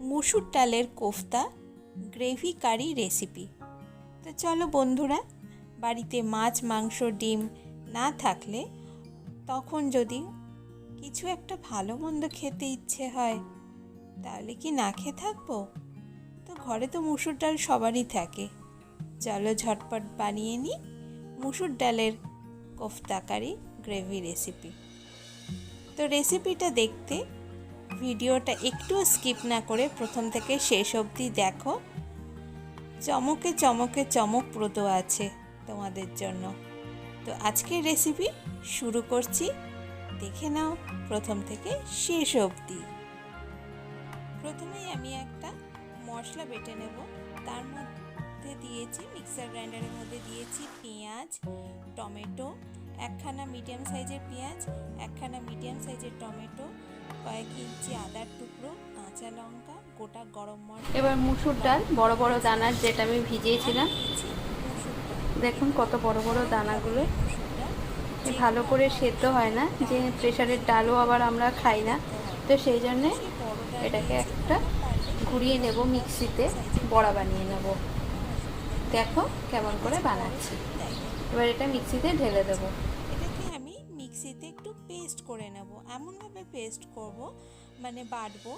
মুসুর ডালের কোফতা গ্রেভি কারি রেসিপি। তো চলো বন্ধুরা, বাড়িতে মাছ মাংস ডিম না থাকলে তখন যদি কিছু একটা ভালো মন্দ খেতে ইচ্ছে হয় তাহলে কি না খেয়ে থাকবো? তো ঘরে তো মুসুর ডাল সবারই থাকে। চলো ঝটপট বানিয়ে নিই মুসুর ডালের কোফতা কারি গ্রেভি রেসিপি। তো রেসিপিটা দেখতে ভিডিওটা একটুও স্কিপ না করে প্রথম থেকে শেষ অবধি দেখো, চমকে চমকে চমকপ্রদ আছে তোমাদের জন্য। তো আজকের রেসিপি শুরু করছি, দেখে নাও প্রথম থেকে শেষ অবধি। প্রথমেই আমি একটা মশলা বেটে নেব। তার মধ্যে দিয়েছি মিক্সার গ্রাইন্ডারের মধ্যে দিয়েছি পেঁয়াজ, টমেটো, একখানা মিডিয়াম সাইজের পেঁয়াজ, একখানা মিডিয়াম সাইজের টমেটো, কয়েক ইঞ্চি আদার টুকরো, কাঁচা লঙ্কা, গোটা গরম মশলা। এবার মুসুর ডাল বড় বড় দানার, যেটা আমি ভিজিয়েছিলাম, দেখুন কত বড় বড় দানাগুলো। ভালো করে সেদ্ধ হয় না, যে প্রেশারের ডালও আবার আমরা খাই না, তো সেই জন্যে এটাকে একটা ঘুরিয়ে নেব, মিক্সিতে বড়া বানিয়ে নেব। দেখো কেমন করে বানাচ্ছি। এবার এটা মিক্সিতে ঢেলে দেবো। এটাকে আমি মিক্সিতে একটু পেস্ট করে নেব, এমনভাবে পেস্ট করব মানে বাটবো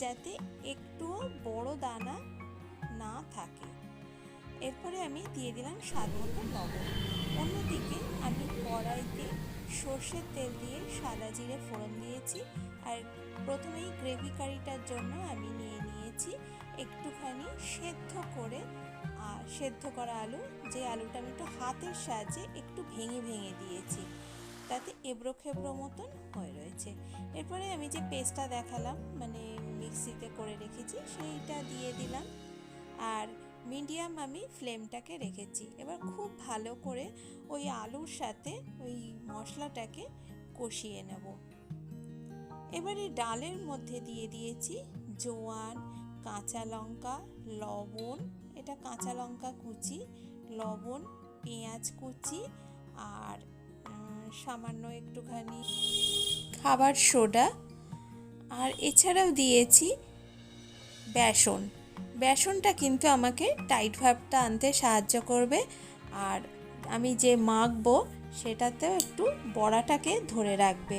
যাতে একটুও বড় দানা না থাকে। এরপরে আমি দিয়ে দিলাম স্বাদ মতো লবণ। অন্যদিকে আমি কড়াইতে সর্ষের তেল দিয়ে সাদা জিরে ফোড়ন দিয়েছি। আর প্রথমেই গ্রেভি কারিটার জন্য আমি নিয়েছি একটুখানি সেদ্ধ করা আলু, যে আলুটা আমি একটু হাতের সাহায্যে একটু ভেঙে ভেঙে দিয়েছি, তাতে এবড়ো খেবড়ো মতন হয়ে রয়েছে। এরপরে আমি যে পেস্টটা দেখালাম মানে মিক্সিতে করে রেখেছি সেইটা দিয়ে দিলাম। আর মিডিয়াম আমি ফ্লেমটাকে রেখেছি। এবার খুব ভালো করে ওই আলুর সাথে ওই মশলাটাকে কষিয়ে নেব। এবারে ডালের মধ্যে দিয়ে দিয়েছি জোয়ান, কাঁচা লঙ্কা, লবণ, এটা কাঁচা লঙ্কা কুচি, লবণ, পেঁয়াজ কুচি, আর সামান্য একটুখানি খাবার সোডা, আর এছাড়াও দিয়েছি বেসন। বেসনটা কিন্তু আমাকে টাইট ভাবটা আনতে সাহায্য করবে, আর আমি যে মাখবো সেটাতেও একটু বড়াটাকে ধরে রাখবে।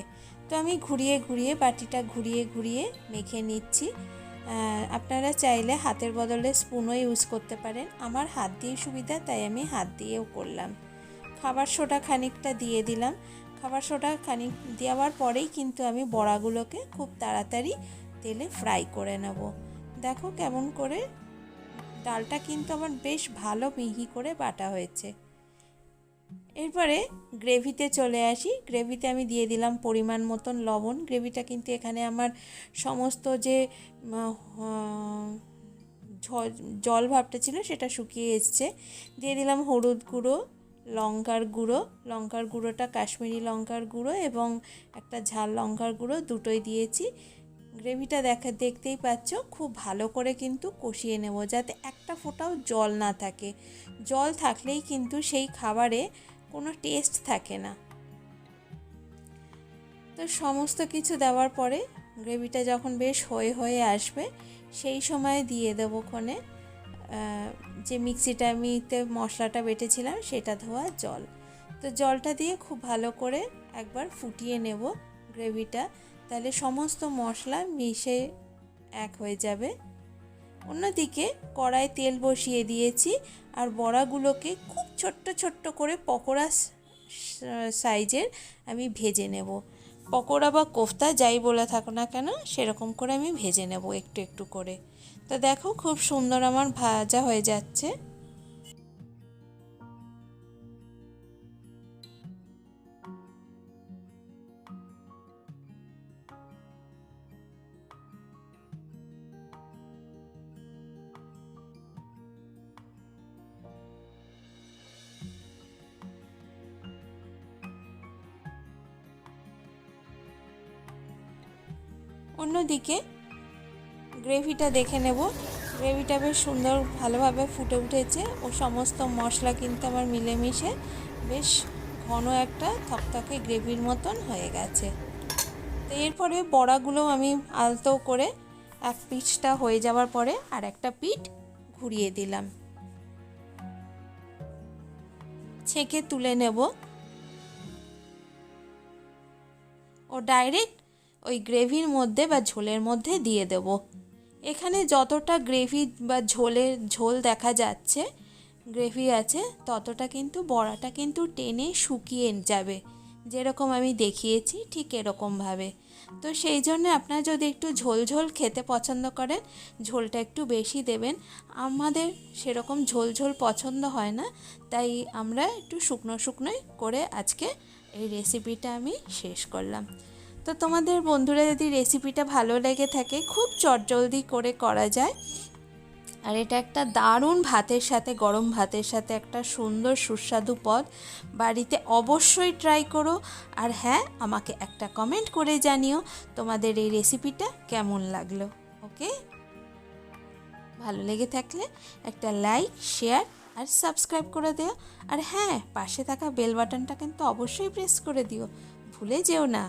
তো আমি ঘুরিয়ে ঘুরিয়ে বাটিটা ঘুরিয়ে ঘুরিয়ে মেখে নিচ্ছি। আপনারা চাইলে হাতের বদলে স্পুনও ইউজ করতে পারেন। আমার হাত দিয়ে সুবিধা, তাই আমি হাত দিয়েও করলাম। খাবার সোডা খানিকটা দিয়ে দিলাম। খাবার সোডা খানিক দেওয়ার পরেই কিন্তু আমি বড়াগুলোকে খুব তাড়াতাড়ি তেলে ফ্রাই করে নেব। দেখো কেমন করে ডালটা কিন্তু আমার বেশ ভালো মিহি করে বাটা হয়েছে। এরপরে গ্রেভিতে চলে আসি। গ্রেভিতে আমি দিয়ে দিলাম পরিমাণ মতন লবণ। গ্রেভিটা কিন্তু এখানে আমার সমস্ত যে জল ভাবটা ছিল সেটা শুকিয়ে এসছে। দিয়ে দিলাম হলুদ গুঁড়ো, লঙ্কার গুঁড়োটা কাশ্মীরি লঙ্কার গুঁড়ো এবং একটা ঝাল লঙ্কার গুঁড়ো, দুটোই দিয়েছি। গ্রেভিটা দেখতেই পাচ্ছ, খুব ভালো করে কিন্তু কষিয়ে নেব যাতে একটা ফোঁটাও জল না থাকে। জল থাকলেই কিন্তু সেই খাবারে কোনো টেস্ট থাকে না। তো সমস্ত কিছু দেওয়ার পরে গ্রেভিটা যখন বেশ হয়ে আসবে সেই সময় দিয়ে দেবো ক্ষণে যে মিক্সিটা আমিতে মশলাটা বেটেছিলাম সেটা ধোয়া জল। তো জলটা দিয়ে খুব ভালো করে একবার ফুটিয়ে নেব গ্রেভিটা, তাহলে সমস্ত মশলা মিশে এক হয়ে যাবে। অন্যদিকে কড়াই তেল বসিয়ে দিয়েছি আর বড়াগুলোকে খুব ছোট্ট ছোট্ট করে পকোড়া সাইজের আমি ভেজে নেব। পকোড়া বা কোফতা যাই বলে থাকো না কেন সেরকম করে আমি ভেজে নেব একটু একটু করে। তো দেখো খুব সুন্দর আমার ভাজা হয়ে যাচ্ছে। অন্যদিকে গ্রেভিটা দেখে নেব। গ্রেভিটা বেশ সুন্দর ভালোভাবে ফুটে উঠেছে ও সমস্ত মশলা কিন্তু আমার মিলেমিশে বেশ ঘন একটা থকথকে গ্রেভির মতন হয়ে গেছে। তো এরপরে বড়াগুলো আমি আলতো করে এক পিঠটা হয়ে যাওয়ার পরে আর একটা পিঠ ঘুরিয়ে দিলাম, ছেঁকে তুলে নেব ও ডাইরেক্ট ওই গ্রেভির মধ্যে বা ঝোলের মধ্যে দিয়ে দেব। এখানে যতটা গ্রেভি বা ঝোল দেখা যাচ্ছে গ্রেভি আছে, ততটা কিন্তু বড়াটা কিন্তু টেনে শুকিয়ে যাবে, যেরকম আমি দেখিয়েছি ঠিক এরকমভাবে। তো সেই জন্য আপনারা যদি একটু ঝোল ঝোল খেতে পছন্দ করেন, ঝোলটা একটু বেশি দেবেন। আমাদের সেরকম ঝোল ঝোল পছন্দ হয় না, তাই আমরা একটু শুকনো শুকনোই করে আজকে এই রেসিপিটা আমি শেষ করলাম। তো তোমাদের বন্ধুরা যদি রেসিপিটা ভালো লেগে থাকে, খুব চটজলদি করে করা যায়, আর এটা একটা দারুণ ভাতের সাথে, গরম ভাতের সাথে একটা সুন্দর সুস্বাদু পদ। বাড়িতে অবশ্যই ট্রাই করো, আর হ্যাঁ, আমাকে একটা কমেন্ট করে জানিও তোমাদের এই রেসিপিটা কেমন লাগলো। ওকে, ভালো লেগে থাকলে একটা লাইক, শেয়ার আর সাবস্ক্রাইব করে দিও। আর হ্যাঁ, পাশে থাকা বেল বাটনটা কিন্তু অবশ্যই প্রেস করে দিও, ভুলে যেও না।